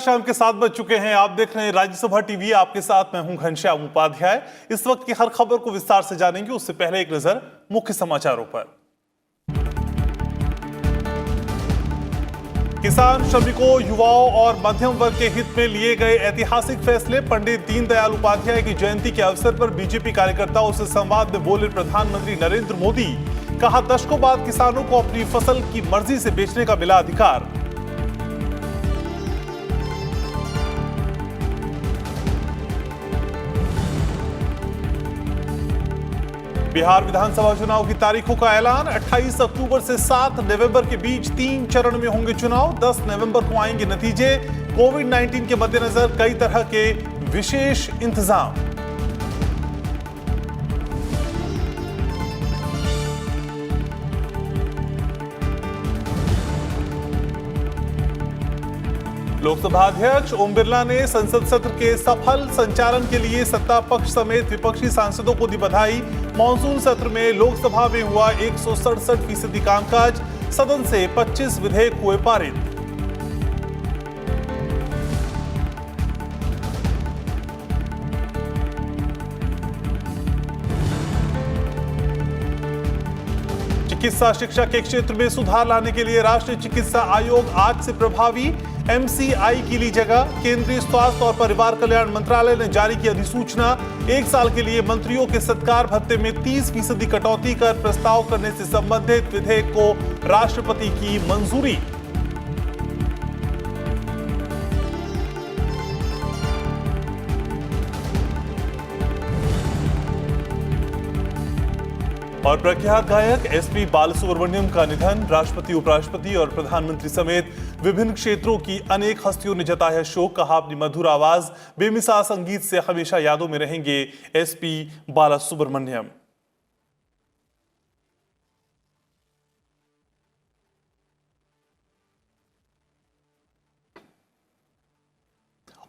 शाम के 7 बज चुके हैं। आप देख रहे हैं राज्यसभा टीवी। आपके साथ मैं हूं घनश्याम उपाध्याय। इस वक्त की हर खबर को विस्तार से जानेंगे, उससे पहले एक नजर मुख्य समाचारों पर। किसान, श्रमिकों, युवाओं और मध्यम वर्ग के हित में लिए गए ऐतिहासिक फैसले। पंडित दीनदयाल उपाध्याय की जयंती के अवसर पर बीजेपी कार्यकर्ताओं से संवाद में बोले प्रधानमंत्री नरेंद्र मोदी। कहा, दशकों बाद किसानों को अपनी फसल की मर्जी से बेचने का मिला अधिकार। बिहार विधानसभा चुनाव की तारीखों का ऐलान। 28 अक्टूबर से 7 नवंबर के बीच 3 चरण में होंगे चुनाव। 10 नवंबर को आएंगे नतीजे। कोविड-19 के मद्देनजर कई तरह के विशेष इंतजाम। लोकसभा अध्यक्ष ओम बिरला ने संसद सत्र के सफल संचालन के लिए सत्ता पक्ष समेत विपक्षी सांसदों को दी बधाई। मॉनसून सत्र में लोकसभा में हुआ 167% कामकाज। सदन से 25 विधेयक हुए पारित। चिकित्सा शिक्षा के क्षेत्र में सुधार लाने के लिए राष्ट्रीय चिकित्सा आयोग आज से प्रभावी। एमसीआई की ली जगह। केंद्रीय स्वास्थ्य और परिवार कल्याण मंत्रालय ने जारी की अधिसूचना। 1 साल के लिए मंत्रियों के सत्कार भत्ते में 30% कटौती कर प्रस्ताव करने से संबंधित विधेयक को राष्ट्रपति की मंजूरी। और प्रख्यात गायक एसपी बालसुब्रमण्यम का निधन। राष्ट्रपति, उपराष्ट्रपति और प्रधानमंत्री समेत विभिन्न क्षेत्रों की अनेक हस्तियों ने जताया शोक। कहा, अपनी मधुर आवाज, बेमिसाल संगीत से हमेशा यादों में रहेंगे एसपी बालसुब्रमण्यम।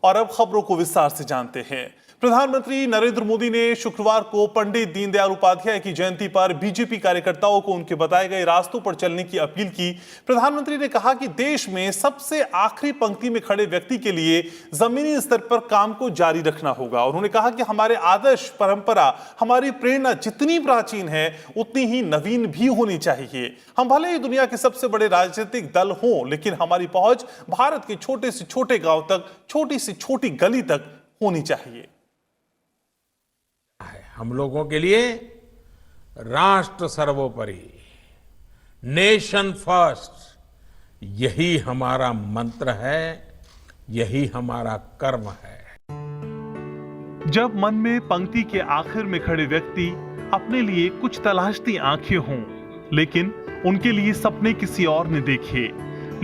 और अब खबरों को विस्तार से जानते हैं। प्रधानमंत्री नरेंद्र मोदी ने शुक्रवार को पंडित दीनदयाल उपाध्याय की जयंती पर बीजेपी कार्यकर्ताओं को उनके बताए गए रास्तों पर चलने की अपील की। प्रधानमंत्री ने कहा कि देश में सबसे आखिरी पंक्ति में खड़े व्यक्ति के लिए जमीनी स्तर पर काम को जारी रखना होगा। उन्होंने कहा कि हमारे आदर्श, परंपरा, हमारी प्रेरणा जितनी प्राचीन है उतनी ही नवीन भी होनी चाहिए। हम भले ही दुनिया के सबसे बड़े राजनीतिक दल हों, लेकिन हमारी पहुंच भारत के छोटे से छोटे गांव तक, छोटी से छोटी गली तक होनी चाहिए। हम लोगों के लिए राष्ट्र सर्वोपरि, नेशन फर्स्ट, यही हमारा मंत्र है, यही हमारा कर्म है। जब मन में पंक्ति के आखिर में खड़े व्यक्ति अपने लिए कुछ तलाशती आंखें हों, लेकिन उनके लिए सपने किसी और ने देखे।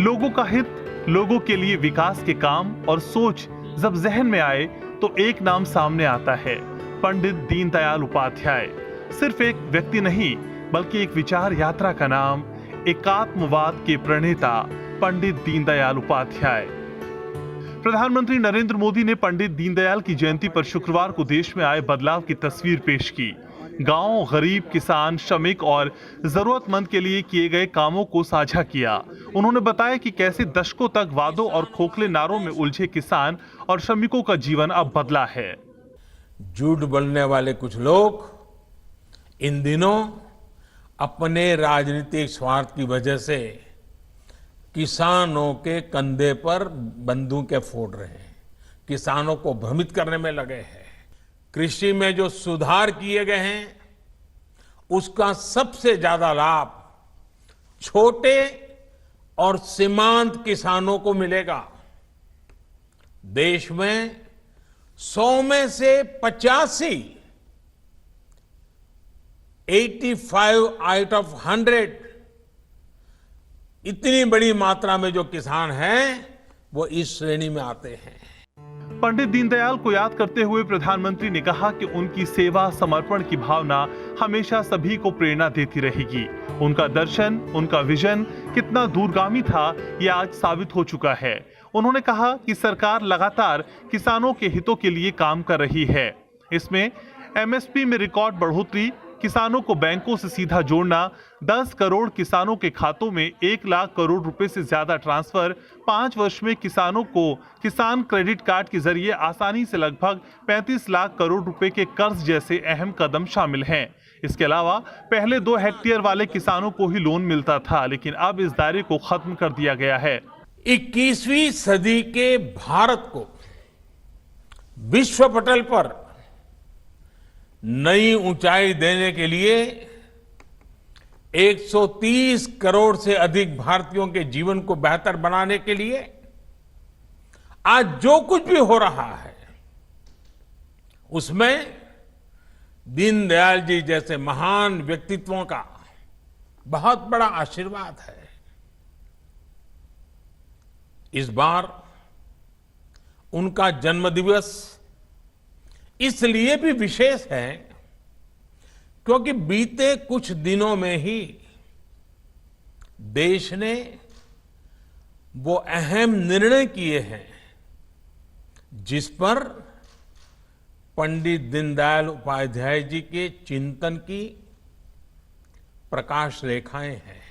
लोगों का हित, लोगों के लिए विकास के काम और सोच जब जहन में आए तो एक नाम सामने आता है, पंडित दीनदयाल उपाध्याय। सिर्फ एक व्यक्ति नहीं, बल्कि एक विचार यात्रा का नाम, एकात्मवाद के प्रणेता पंडित दीनदयाल उपाध्याय। प्रधानमंत्री नरेंद्र मोदी ने पंडित दीनदयाल की जयंती पर शुक्रवार को देश में आए बदलाव की तस्वीर पेश की। गांव, गरीब, किसान, श्रमिक और जरूरतमंद के लिए किए गए कामों को साझा किया। उन्होंने बताया कि कैसे दशकों तक वादों और खोखले नारों में उलझे किसान और श्रमिकों का जीवन अब बदला है। झूठ बोलने वाले कुछ लोग इन दिनों अपने राजनीतिक स्वार्थ की वजह से किसानों के कंधे पर बंदूकें फोड़ रहे हैं, किसानों को भ्रमित करने में लगे हैं। कृषि में जो सुधार किए गए हैं उसका सबसे ज्यादा लाभ छोटे और सीमांत किसानों को मिलेगा। देश में 100 में से 85 आउट ऑफ 100 इतनी बड़ी मात्रा में जो किसान हैं वो इस श्रेणी में आते हैं। पंडित दीनदयाल को याद करते हुए प्रधानमंत्री ने कहा कि उनकी सेवा, समर्पण की भावना हमेशा सभी को प्रेरणा देती रहेगी। उनका दर्शन, उनका विजन कितना दूरगामी था, यह आज साबित हो चुका है। उन्होंने कहा कि सरकार लगातार किसानों के हितों के लिए काम कर रही है। इसमें एमएसपी में रिकॉर्ड बढ़ोतरी, किसानों को बैंकों से सीधा जोड़ना, 10 करोड़ किसानों के खातों में 1 लाख करोड़ रुपए से ज्यादा ट्रांसफर, 5 वर्ष में किसानों को किसान क्रेडिट कार्ड के जरिए आसानी से लगभग 35 लाख करोड़ रुपए के कर्ज जैसे अहम कदम शामिल हैं। इसके अलावा पहले 2 हेक्टेयर वाले किसानों को ही लोन मिलता था, लेकिन अब इस दायरे को खत्म कर दिया गया है। 21वीं सदी के भारत को विश्व पटल पर नई ऊंचाई देने के लिए 130 करोड़ से अधिक भारतीयों के जीवन को बेहतर बनाने के लिए आज जो कुछ भी हो रहा है उसमें दीनदयाल जी जैसे महान व्यक्तित्वों का बहुत बड़ा आशीर्वाद है। इस बार उनका जन्मदिवस इसलिए भी विशेष है क्योंकि बीते कुछ दिनों में ही देश ने वो अहम निर्णय किए हैं जिस पर पंडित दीनदयाल उपाध्याय जी के चिंतन की प्रकाश रेखाएं हैं।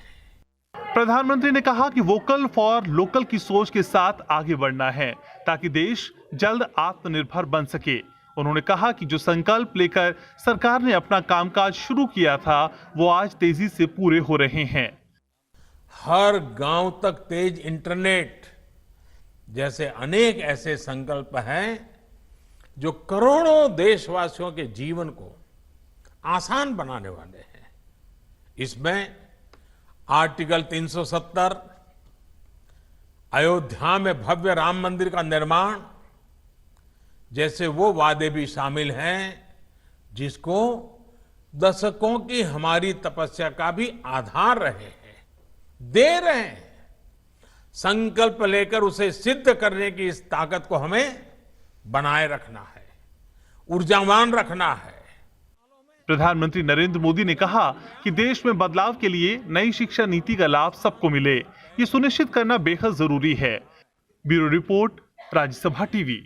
प्रधानमंत्री ने कहा कि वोकल फॉर लोकल की सोच के साथ आगे बढ़ना है ताकि देश जल्द आत्मनिर्भर बन सके। उन्होंने कहा कि जो संकल्प लेकर सरकार ने अपना कामकाज शुरू किया था वो आज तेजी से पूरे हो रहे हैं। हर गांव तक तेज इंटरनेट जैसे अनेक ऐसे संकल्प हैं जो करोड़ों देशवासियों के जीवन को आसान बनाने वाले हैं। इसमें आर्टिकल 370, अयोध्या में भव्य राम मंदिर का निर्माण जैसे वो वादे भी शामिल हैं जिसको दशकों की हमारी तपस्या का भी आधार रहे हैं, दे रहे हैं। संकल्प लेकर उसे सिद्ध करने की इस ताकत को हमें बनाए रखना है, ऊर्जावान रखना है। प्रधानमंत्री नरेंद्र मोदी ने कहा कि देश में बदलाव के लिए नई शिक्षा नीति का लाभ सबको मिले, ये सुनिश्चित करना बेहद जरूरी है। Bureau report, Rajya Sabha TV.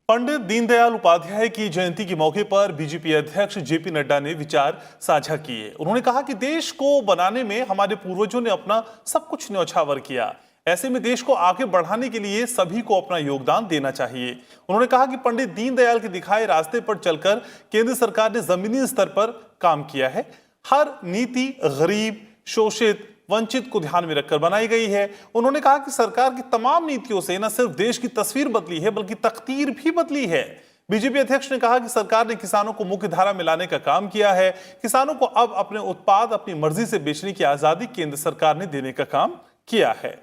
Pandit Deendayal Upadhyay की जयंती के मौके पर बीजेपी अध्यक्ष जेपी नड्डा ने विचार साझा किए। उन्होंने कहा कि देश को बनाने में हमारे पूर्वजों ने अपना सब कुछ न्यौछावर किया, ऐसे में देश को आगे बढ़ाने के लिए सभी को अपना योगदान देना चाहिए। उन्होंने कहा कि पंडित दीनदयाल के दिखाए रास्ते पर चलकर केंद्र सरकार ने जमीनी स्तर पर काम किया है। हर नीति गरीब, शोषित, वंचित को ध्यान में रखकर बनाई गई है। उन्होंने कहा कि सरकार की तमाम नीतियों से न सिर्फ देश की तस्वीर बदली है बल्कि तकदीर भी बदली है। बीजेपी अध्यक्ष ने कहा कि सरकार ने किसानों को मुख्य धारा में लाने का काम किया है। किसानों को अब अपने उत्पाद अपनी मर्जी से बेचने की आजादी केंद्र सरकार ने देने का काम किया है।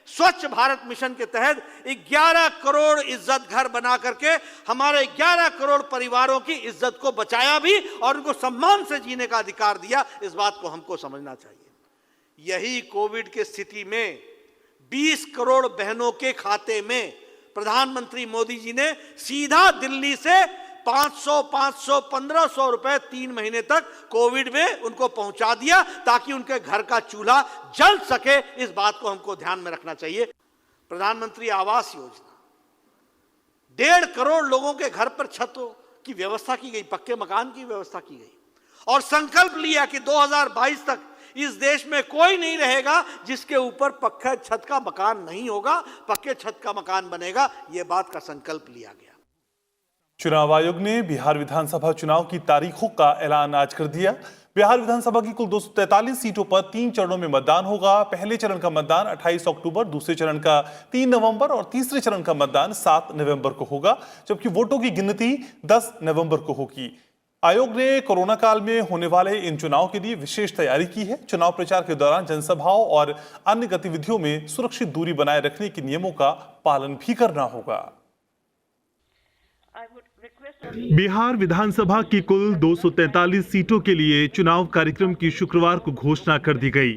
स्वच्छ भारत मिशन के तहत 11 करोड़ इज्जत घर बना करके हमारे 11 करोड़ परिवारों की इज्जत को बचाया भी और उनको सम्मान से जीने का अधिकार दिया। इस बात को हमको समझना चाहिए। यही कोविड की स्थिति में 20 करोड़ बहनों के खाते में प्रधानमंत्री मोदी जी ने सीधा दिल्ली से 500, 1500 रुपए 3 महीने तक कोविड में उनको पहुंचा दिया ताकि उनके घर का चूल्हा जल सके। इस बात को हमको ध्यान में रखना चाहिए। प्रधानमंत्री आवास योजना, 1.5 करोड़ लोगों के घर पर छतों की व्यवस्था की गई, पक्के मकान की व्यवस्था की गई और संकल्प लिया कि 2022 तक इस देश में कोई नहीं रहेगा जिसके ऊपर पक्के छत का मकान नहीं होगा, पक्के छत का मकान बनेगा। यह बात का संकल्प लिया गया। चुनाव आयोग ने बिहार विधानसभा चुनाव की तारीखों का ऐलान आज कर दिया। बिहार विधानसभा की कुल 243 सीटों पर 3 चरणों में मतदान होगा। पहले चरण का मतदान 28 अक्टूबर, दूसरे चरण का 3 नवंबर और तीसरे चरण का मतदान 7 नवंबर को होगा, जबकि वोटों की गिनती 10 नवंबर को होगी। आयोग ने कोरोना काल में होने वाले इन चुनाव के लिए विशेष तैयारी की है। चुनाव प्रचार के दौरान जनसभाओं और अन्य गतिविधियों में सुरक्षित दूरी बनाए रखने के नियमों का पालन भी करना होगा। बिहार विधानसभा की कुल 243 सीटों के लिए चुनाव कार्यक्रम की शुक्रवार को घोषणा कर दी गई।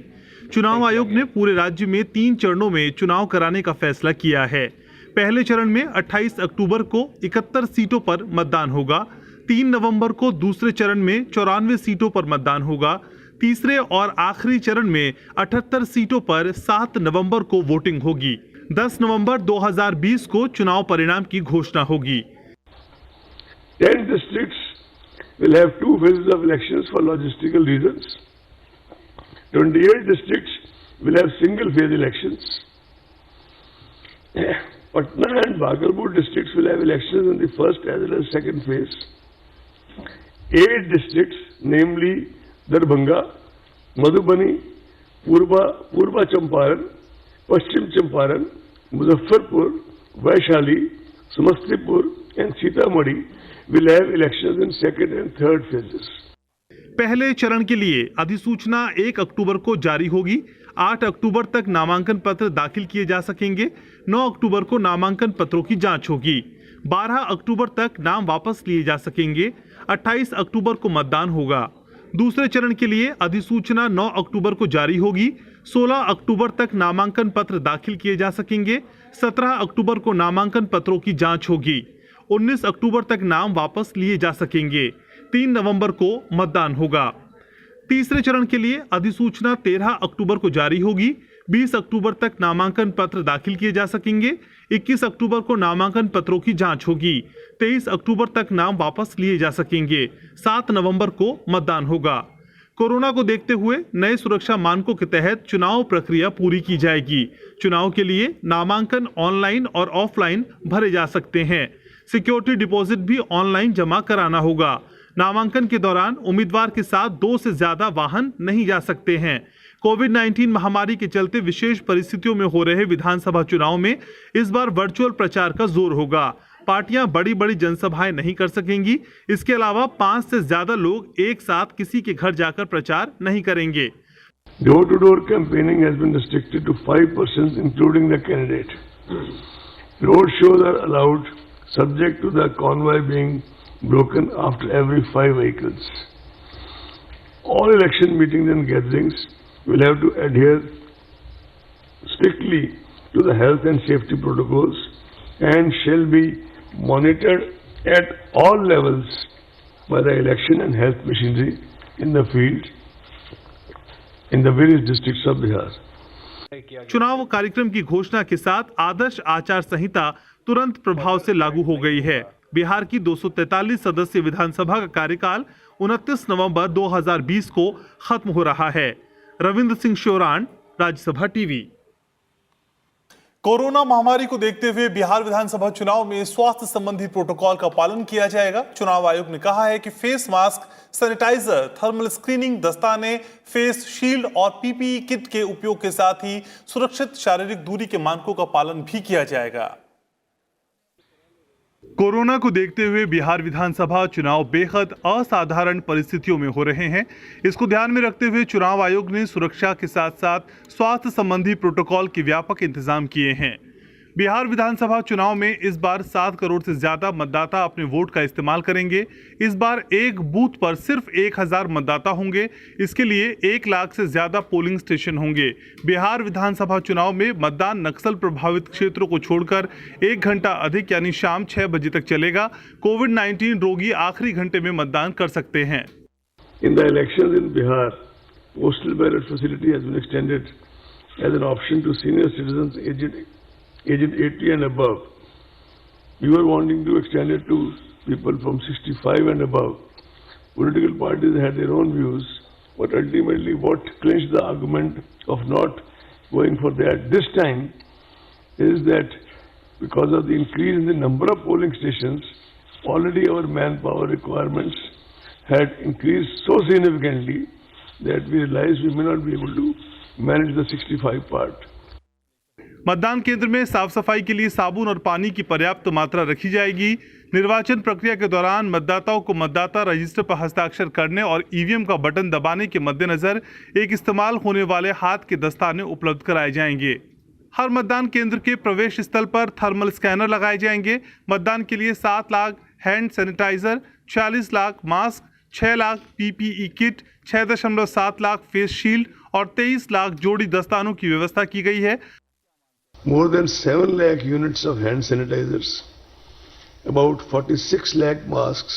चुनाव आयोग ने पूरे राज्य में 3 चरणों में चुनाव कराने का फैसला किया है। पहले चरण में 28 अक्टूबर को 71 सीटों पर मतदान होगा। 3 नवंबर को दूसरे चरण में 94 सीटों पर मतदान होगा। तीसरे और आखिरी चरण में 78 सीटों पर 7 नवंबर को वोटिंग होगी। 10 नवंबर 2020 को चुनाव परिणाम की घोषणा होगी। 10 districts will have 2 phases of elections for logistical reasons. 28 districts will have single phase elections. Patna and Bhagalpur districts will have elections in the first as well as second phase. 8 districts, namely Darbhanga, Madhubani, Purva Champaran, Paschim Champaran, Muzaffarpur, Vaishali, Samastipur and Sitamarhi will have elections in second and third phases. पहले चरण के लिए अधिसूचना 1 अक्टूबर को जारी होगी। 8 अक्टूबर तक नामांकन पत्र दाखिल किए जा सकेंगे। 9 अक्टूबर को नामांकन पत्रों की जांच होगी। 12 अक्टूबर तक नाम वापस लिए जा सकेंगे। 28 अक्टूबर को मतदान होगा। दूसरे चरण के लिए अधिसूचना 9 अक्टूबर को जारी होगी। 16 अक्टूबर तक नामांकन पत्र दाखिल किए जा सकेंगे। 17 अक्टूबर को नामांकन पत्रों की जांच होगी। 19 अक्टूबर तक नाम वापस लिए जा सकेंगे। 3 नवंबर को मतदान होगा। तीसरे चरण के लिए अधिसूचना 13 अक्टूबर को जारी होगी। 20 अक्टूबर तक नामांकन पत्र दाखिल किए जा सकेंगे। 21 अक्टूबर को नामांकन पत्रों की जांच होगी। 23 अक्टूबर तक नाम वापस लिए जा सकेंगे। 7 नवंबर को मतदान होगा। कोरोना को देखते हुए नए सुरक्षा मानकों के तहत चुनाव प्रक्रिया पूरी की जाएगी। चुनाव के लिए नामांकन ऑनलाइन और ऑफलाइन भरे जा सकते हैं। सिक्योरिटी डिपॉजिट भी ऑनलाइन जमा कराना होगा। नामांकन के दौरान उम्मीदवार के साथ 2 से ज्यादा वाहन नहीं जा सकते हैं। कोविड-19 महामारी के चलते विशेष परिस्थितियों में हो रहे विधानसभा चुनाव में इस बार वर्चुअल प्रचार का जोर होगा। पार्टियां बड़ी जनसभाएं नहीं कर सकेंगी। इसके अलावा 5 से ज्यादा लोग एक साथ किसी के घर जाकर प्रचार नहीं करेंगे। Door-to-door campaigning has been restricted to 5 persons, including the candidate. Road shows are allowed, subject to the convoy being broken after every 5 vehicles. All election meetings and gatherings will have to adhere strictly to the health and safety protocols and shall be monitored at all levels by the election and health machinery in the field in the various districts of Bihar. चुनाव कार्यक्रम की घोषणा के साथ आदर्श आचार संहिता तुरंत प्रभाव से लागू हो गई है। बिहार की 243 सदस्य विधानसभा का कार्यकाल 29 नवंबर 2020 को खत्म हो रहा है। रविंद्र सिंह शोरान, राज्यसभा टीवी। कोरोना महामारी को देखते हुए बिहार विधानसभा चुनाव में स्वास्थ्य संबंधी प्रोटोकॉल का पालन किया जाएगा। चुनाव आयोग ने कहा है कि face mask, sanitiser, thermal screening दस्ताने, फेस शील्ड और पीपीई किट के उपयोग के साथ ही सुरक्षित शारीरिक दूरी के मानकों का पालन भी किया जाएगा। कोरोना को देखते हुए बिहार विधानसभा चुनाव बेहद असाधारण परिस्थितियों में हो रहे हैं। इसको ध्यान में रखते हुए चुनाव आयोग ने सुरक्षा के साथ साथ स्वास्थ्य संबंधी प्रोटोकॉल के व्यापक इंतजाम किए हैं। बिहार विधानसभा चुनाव में इस बार 7 करोड़ से ज्यादा मतदाता अपने वोट का इस्तेमाल करेंगे। इस बार एक बूथ पर सिर्फ 1000 मतदाता होंगे। इसके लिए 1 लाख से ज्यादा पोलिंग स्टेशन होंगे। बिहार विधानसभा चुनाव में मतदान नक्सल प्रभावित क्षेत्रों को छोड़कर 1 घंटा अधिक यानी शाम 6 बजे तक चलेगा। कोविड-19 रोगी आखिरी घंटे में मतदान कर सकते हैं। In the elections in Bihar, postal ballot facility has been extended as an option to senior citizens aged 80 and above. We were wanting to extend it to people from 65 and above. Political parties had their own views, but ultimately what clinched the argument of not going for that this time is that because of the increase in the number of polling stations, already our manpower requirements had increased so significantly that we realized we may not be able to manage the 65 part. मतदान केंद्र में साफ सफाई के लिए साबुन और पानी की पर्याप्त मात्रा रखी जाएगी। निर्वाचन प्रक्रिया के दौरान मतदाताओं को मतदाता रजिस्टर पर हस्ताक्षर करने और ईवीएम का बटन दबाने के मद्देनजर एक इस्तेमाल होने वाले हाथ के दस्ताने उपलब्ध कराए जाएंगे। हर मतदान केंद्र के प्रवेश स्थल पर थर्मल स्कैनर लगाए जाएंगे। मतदान के लिए 7 lakh hand sanitiser, 40 lakh mask, 6 lakh PPE kit, 6.7 lakh face shield और 23 लाख जोड़ी दस्तानों की व्यवस्था की गई है। More than 7 lakh units of hand sanitizers, about 46 lakh masks,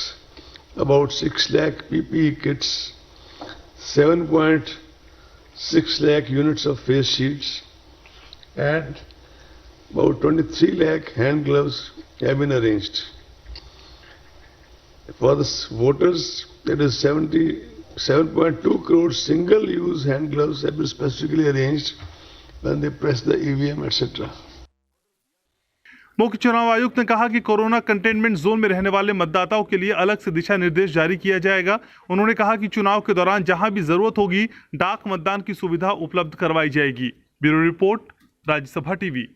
about 6 lakh PPE kits, 7.6 lakh units of face shields, and about 23 lakh hand gloves have been arranged. For the voters, that is 77.2 crore single-use hand gloves have been specifically arranged when they press the EVM, etc. मुख्य चुनाव आयुक्त ने कहा कि corona containment zone में रहने वाले मतदाताओं के लिए अलग से दिशा निर्देश जारी किया जाएगा। उन्होंने कहा कि चुनाव के दौरान जहां भी जरूरत होगी डाक मतदान की सुविधा उपलब्ध करवाई जाएगी। Bureau report, Rajya Sabha TV.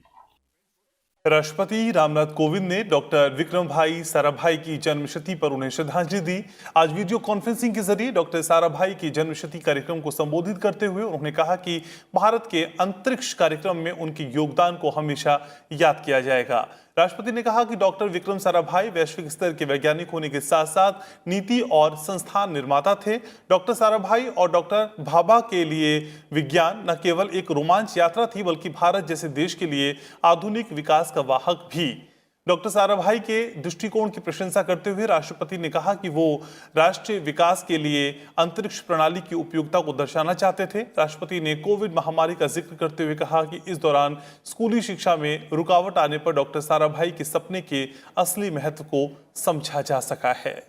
राष्ट्रपति रामनाथ कोविंद ने डॉक्टर विक्रम भाई साराभाई की जन्मशती पर उन्हें श्रद्धांजलि दी। आज वीडियो कॉन्फ्रेंसिंग के जरिए डॉक्टर साराभाई की जन्मशती कार्यक्रम को संबोधित करते हुए उन्होंने कहा कि भारत के अंतरिक्ष कार्यक्रम में उनके योगदान को हमेशा याद किया जाएगा। राष्ट्रपति ने कहा कि डॉक्टर विक्रम साराभाई वैश्विक स्तर के वैज्ञानिक होने के साथ साथ नीति और संस्थान निर्माता थे। डॉक्टर साराभाई और डॉक्टर भाभा के लिए विज्ञान न केवल एक रोमांच यात्रा थी बल्कि भारत जैसे देश के लिए आधुनिक विकास का वाहक भी। डॉक्टर साराभाई के दृष्टिकोण की प्रशंसा करते हुए राष्ट्रपति ने कहा कि वो राष्ट्रीय विकास के लिए अंतरिक्ष प्रणाली की उपयोगिता को दर्शाना चाहते थे। राष्ट्रपति ने कोविड महामारी का जिक्र करते हुए कहा कि इस दौरान स्कूली शिक्षा में रुकावट आने पर डॉक्टर साराभाई के सपने के असली महत्व को समझा जा सका है।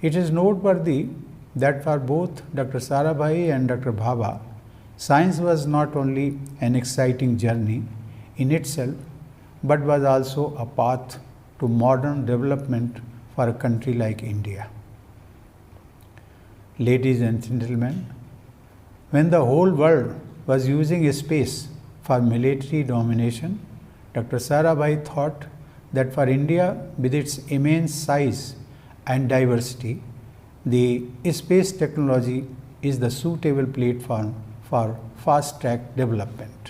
It is noteworthy that for both Dr. Sarabhai and Dr. Bhabha, science was not only an exciting journey in itself, but was also a path to modern development for a country like India. Ladies and gentlemen, when the whole world was using space for military domination, Dr. Sarabhai thought that for India, with its immense size and diversity, the space technology is the suitable platform for fast-track development.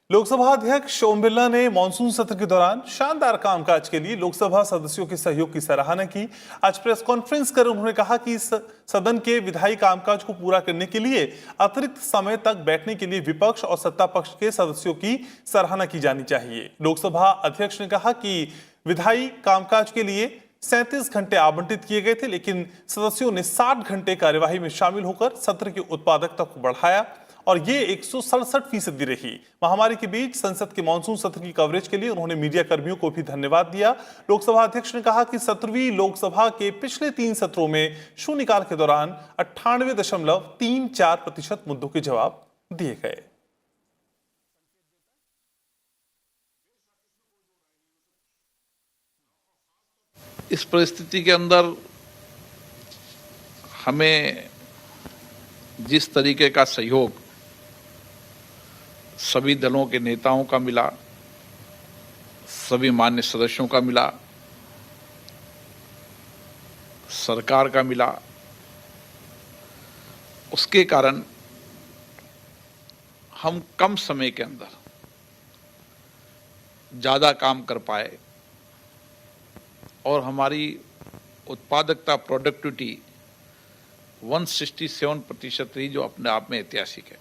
Lok Sabha अध्यक्ष ओम बिरला ने monsoon सत्र के दौरान शानदार कामकाज के लिए लोकसभा सदस्यों के सहयोग की सराहना की। आज प्रेस कॉन्फ्रेंस कर उन्होंने कहा कि इस सदन के विधायी कामकाज को पूरा करने के लिए अतिरिक्त समय तक बैठने के लिए विपक्ष और सत्ता पक्ष के सदस्यों की सराहना की जानी चाहिए। लोकसभा अध्यक्ष ने कहा कि विधायी कामकाज के लिए 37 घंटे आवंटित किए गए थे, लेकिन सदस्यों ने 60 घंटे कार्यवाही में शामिल होकर सत्र की उत्पादकता को बढ़ाया और ये 167% रही। महामारी के बीच संसद के मानसून सत्र की कवरेज के लिए उन्होंने मीडिया कर्मियों को भी धन्यवाद दिया। लोकसभा अध्यक्ष ने कहा कि 17वीं लोकसभा के पिछले 3 सत्रों में शून्यकाल के दौरान 98.34% मुद्दों के जवाब दिए गए। इस परिस्थिति के अंदर हमें जिस तरीके का सहयोग सभी दलों के नेताओं का मिला, सभी मान्य सदस्यों का मिला, सरकार का मिला, उसके कारण हम कम समय के अंदर ज़्यादा काम कर पाए और हमारी उत्पादकता प्रोडक्टिविटी 167% रही, जो अपने आप में ऐतिहासिक है।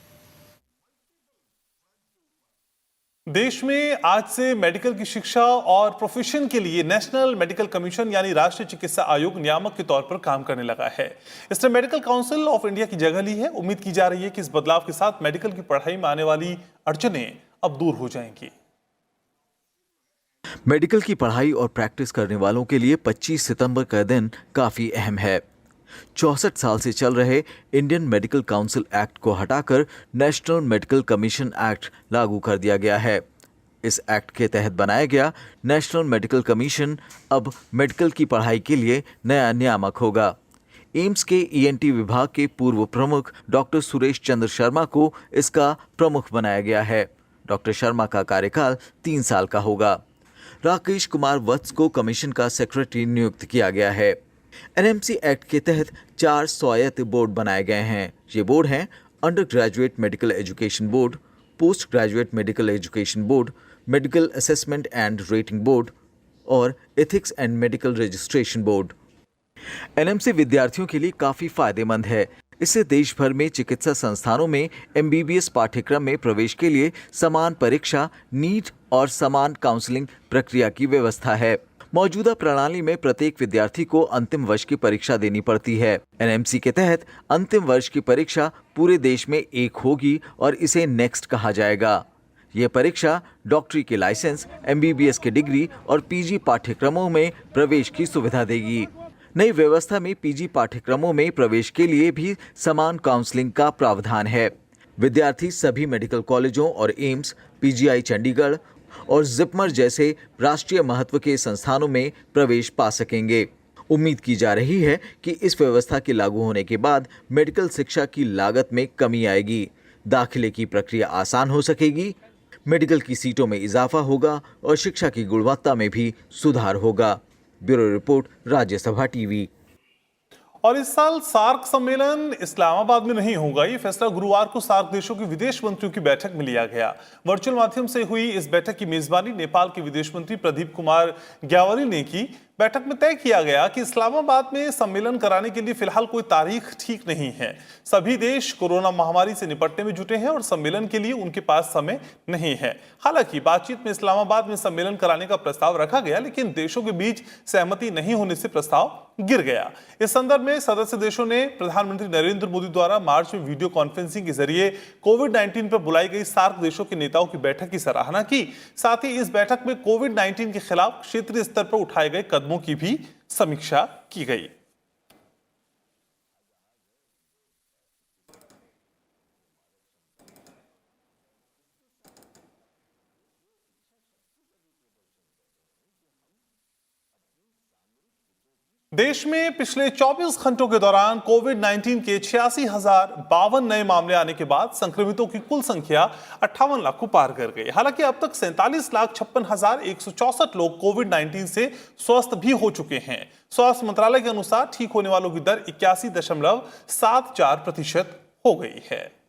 देश में आज से मेडिकल की शिक्षा और प्रोफेशन के लिए नेशनल मेडिकल कमीशन यानी राष्ट्रीय चिकित्सा आयोग नियामक के तौर पर काम करने लगा है। इसने मेडिकल काउंसिल ऑफ इंडिया की जगह ली है। उम्मीद की जा रही है कि इस बदलाव के साथ मेडिकल की पढ़ाई में आने वाली अड़चनें अब दूर हो जाएंगी। मेडिकल की पढ़ाई और प्रैक्टिस करने वालों के लिए 25 सितंबर का दिन काफी अहम है। 64 साल से चल रहे इंडियन मेडिकल काउंसिल एक्ट को हटाकर नेशनल मेडिकल कमीशन एक्ट लागू कर दिया गया है। इस एक्ट के तहत बनाया गया नेशनल मेडिकल कमीशन अब मेडिकल की पढ़ाई के लिए नया नियामक होगा। एम्स के ईएनटी विभाग के पूर्व प्रमुख डॉक्टर सुरेश चंद्र शर्मा को इसका प्रमुख बनाया गया है। डॉक्टर शर्मा का कार्यकाल 3 साल का होगा। राकेश कुमार वत्स को कमीशन का सेक्रेटरी नियुक्त किया गया है। एनएमसी एक्ट के तहत 4 स्वायत्त बोर्ड बनाए गए हैं। ये बोर्ड हैं undergraduate medical education board, postgraduate medical education board, medical assessment and rating board और ethics and medical registration board. NMC विद्यार्थियों के लिए काफी फायदेमंद है। इससे देश भर में चिकित्सा संस्थानों में एमबीबीएस पाठ्यक्रम में प्रवेश के लिए समान परीक्षा, नीट और समान काउंसलिंग प्रक्रिया की व्यवस्था है। मौजूदा प्रणाली में प्रत्येक विद्यार्थी को अंतिम वर्ष की परीक्षा देनी पड़ती है। एनएमसी के तहत अंतिम वर्ष की परीक्षा पूरे देश में एक होगी और इसे नेक्स्ट कहा जाएगा। यह परीक्षा डॉक्टरी के लाइसेंस, एमबीबीएस की डिग्री और पीजी पाठ्यक्रमों में प्रवेश की सुविधा देगी। नई व्यवस्था में पीजी पाठ्यक्रमों में प्रवेश के लिए भी समान काउंसलिंग का प्रावधान है। विद्यार्थी सभी मेडिकल कॉलेजों और एम्स, पीजीआई चंडीगढ़ और जिपमर जैसे राष्ट्रीय महत्व के संस्थानों में प्रवेश पा सकेंगे। उम्मीद की जा रही है कि इस व्यवस्था के लागू होने के बाद मेडिकल शिक्षा की लागत में कमी आएगी, दाखिले की प्रक्रिया आसान हो सकेगी, मेडिकल की सीटों में इजाफा होगा और शिक्षा की गुणवत्ता में भी सुधार होगा। Bureau report, Rajya Sabha TV. और इस साल सार्क सम्मेलन इस्लामाबाद में नहीं होगा। ये फैसला गुरुवार को सार्क देशों के विदेश मंत्रियों की बैठक में लिया गया। वर्चुअल माध्यम से हुई इस बैठक की मेजबानी नेपाल के विदेश मंत्री प्रदीप कुमार ग्यावाली ने की। बैठक में तय किया गया कि इस्लामाबाद में सम्मेलन कराने के लिए फिलहाल कोई तारीख ठीक नहीं है। सभी देश कोरोना महामारी से निपटने में जुटे हैं और सम्मेलन के लिए उनके पास समय नहीं है। हालांकि बातचीत में इस्लामाबाद में सम्मेलन कराने का प्रस्ताव रखा गया, लेकिन देशों के बीच सहमति नहीं होने से प्रस्ताव गिर गया। इस संदर्भ में सदस्य देशों ने प्रधानमंत्री नरेंद्र मोदी द्वारा मार्च में वीडियो कॉन्फ्रेंसिंग के जरिए कोविड-19 पर बुलाई गई सार्क देशों के नेताओं की बैठक की सराहना की। साथ ही इस बैठक में कोविड-19 के खिलाफ क्षेत्रीय स्तर पर उठाए गए कदमों की भी समीक्षा की गई। देश में पिछले 24 घंटों के दौरान कोविड-19 के 86,052 नए मामले आने के बाद संक्रमितों की कुल संख्या 58 लाख को पार कर गई। हालांकि अब तक 47,56,164 लोग कोविड-19 से स्वस्थ भी हो चुके हैं। स्वास्थ्य मंत्रालय के अनुसार ठीक होने वालों की दर 81.74% हो गई है।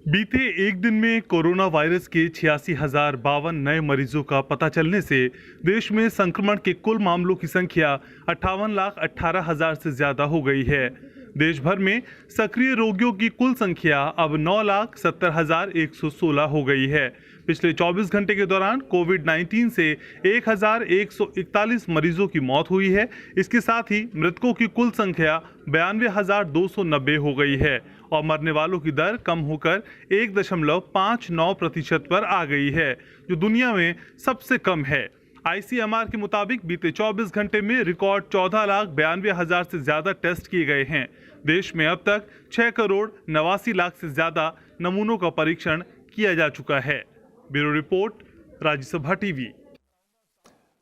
बीते एक दिन में कोरोना वायरस के 86,052 नए मरीजों का पता चलने से देश में संक्रमण के कुल मामलों की संख्या 58,18,000 से ज्यादा हो गई है। देश भर में सक्रिय रोगियों की कुल संख्या अब 9,70,116 हो गई है। पिछले 24 घंटे के दौरान कोविड-19 से 1,141 मरीजों की मौत हुई है। इसके साथ ही मृतकों की कुल संख्या 92,290 हो गई है और मरने वालों की दर कम होकर 1.59% पर आ गई है, जो दुनिया में सबसे कम है। आईसीएमआर के मुताबिक बीते 24 घंटे में रिकॉर्ड 14,92,000 से ज्यादा टेस्ट किए गए हैं। देश में अब तक 6,89,00,000 से ज्यादा नमूनों का परीक्षण किया जा चुका है। Bureau report, Rajya Sabha TV.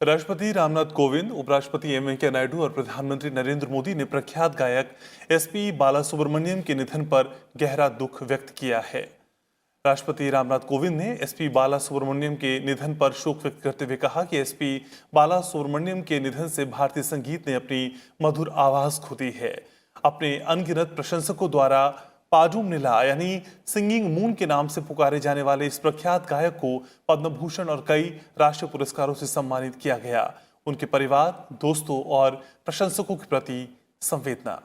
राष्ट्रपति रामनाथ कोविंद, उपराष्ट्रपति एम वेंकैया नायडू और प्रधानमंत्री नरेंद्र मोदी ने प्रख्यात गायक एसपी बालासुब्रमण्यम के निधन पर गहरा दुख व्यक्त किया है। राष्ट्रपति रामनाथ कोविंद ने एसपी बालासुब्रमण्यम के निधन पर शोक व्यक्त करते हुए कहा कि एसपी बालासुब्रमण्यम के निधन से भारतीय संगीत ने अपनी मधुर आवाज खो दी है। अपने अनगिनत प्रशंसकों द्वारा पाजुम नीला यानी सिंगिंग मून के नाम से पुकारे जाने वाले इस प्रख्यात गायक को पद्म भूषण और कई राष्ट्रीय पुरस्कारों से सम्मानित किया गया। उनके परिवार, दोस्तों और प्रशंसकों के प्रति संवेदना।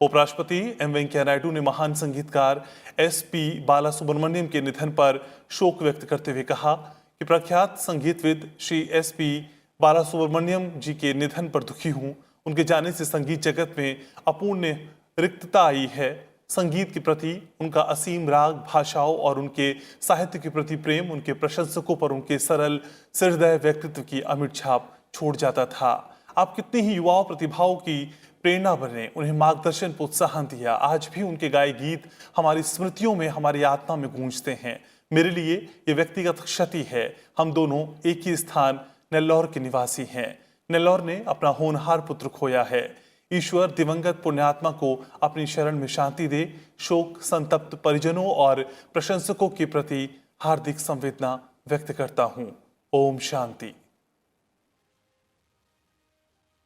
उपराष्ट्रपति एम वेंकैया नायडू ने महान संगीतकार एसपी बालासुब्रमण्यम के निधन पर शोक व्यक्त करते हुए कहा कि प्रख्यात संगीतविद श्री एसपी बालासुब्रमण्यम जी के निधन पर दुखी हूं। उनके जाने से संगीत जगत में अपूर्ण रिक्तता आई है। संगीत के प्रति उनका असीम राग, भाषाओं और उनके साहित्य के प्रति प्रेम उनके प्रशंसकों पर उनके सरल सहृदय व्यक्तित्व की अमिट छाप छोड़ जाता था। आप कितने ही युवाओं प्रतिभाओं की प्रेरणा बने, उन्हें मार्गदर्शन, प्रोत्साहन दिया। आज भी उनके गाए गीत हमारी स्मृतियों में, हमारी आत्मा में गूंजते हैं। मेरे लिए ये व्यक्तिगत क्षति है। हम दोनों एक ही स्थान नेल्लौर के निवासी हैं। नेल्लौर ने अपना होनहार पुत्र खोया है। ईश्वर दिवंगत पुण्यात्मा को अपनी शरण में शांति दे। शोक संतप्त परिजनों और प्रशंसकों के प्रति हार्दिक संवेदना व्यक्त करता हूं। ओम शांति।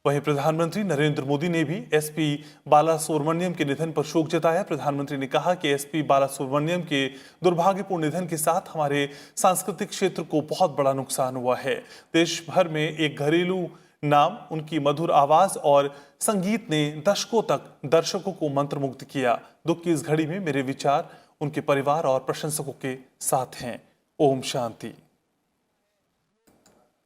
वहीं प्रधानमंत्री नरेंद्र मोदी ने भी एसपी बालासुब्रमण्यम के निधन पर शोक जताया। प्रधानमंत्री ने कहा कि एसपी बालासुब्रमण्यम के दुर्भाग्यपूर्ण निधन के साथ हमारे सांस्कृतिक क्षेत्र को बहुत बड़ा नुकसान हुआ है। देश भर में एक घरेलू नाम, उनकी मधुर आवाज और संगीत ने दशकों तक दर्शकों को मंत्रमुग्ध किया। दुख की इस घड़ी में मेरे विचार उनके परिवार और प्रशंसकों के साथ हैं। ओम शांति।